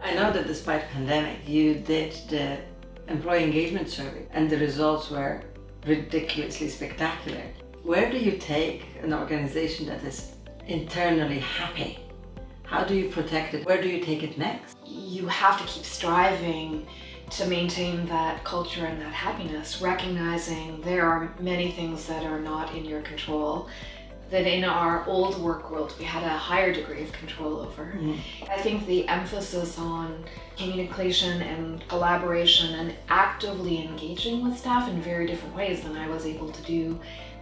I know that despite pandemic, you did the employee engagement survey and the results were ridiculously spectacular. Where do you take an organization that is internally happy? How do you protect it? Where do you take it next? You have to keep striving to maintain that culture and that happiness, recognizing there are many things that are not in your control, that in our old work world we had a higher degree of control over. I think the emphasis on communication and collaboration and actively engaging with staff in very different ways than I was able to do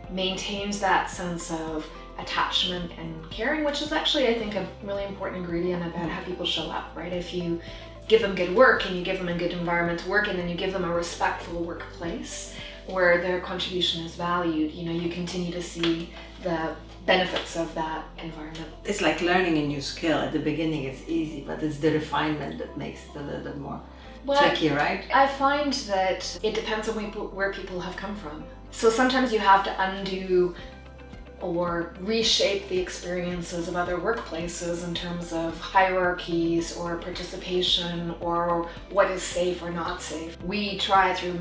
maintains that sense of attachment and caring, which is actually, I think, a really important ingredient about how people show up, right? If you give them good work and you give them a good environment to work in, and you give them a respectful workplace where their contribution is valued, you know, you continue to see the benefits of that environment. It's like learning a new skill. At the beginning it's easy, but it's the refinement that makes it a little bit more tricky, right? I find that it depends on where people have come from. So sometimes you have to undo or reshape the experiences of other workplaces in terms of hierarchies or participation or what is safe or not safe. We try through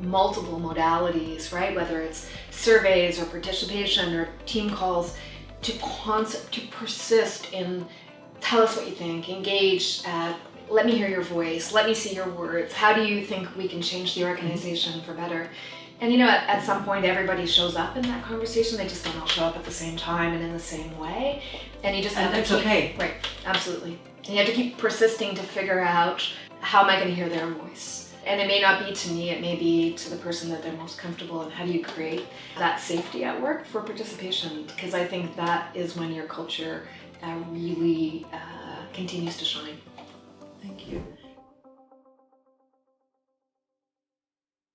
multiple modalities, right? Whether it's surveys or participation or team calls to persist in tell us what you think, engage, let me hear your voice, let me see your words. How do you think we can change the organization for better? And you know, at some point everybody shows up in that conversation, they just don't all show up at the same time and in the same way. And you just have to keep, okay. Right, absolutely. And you have to keep persisting to figure out, how am I going to hear their voice? And it may not be to me, it may be to the person that they're most comfortable, and how do you create that safety at work for participation? Because I think that is when your culture really continues to shine. Thank you.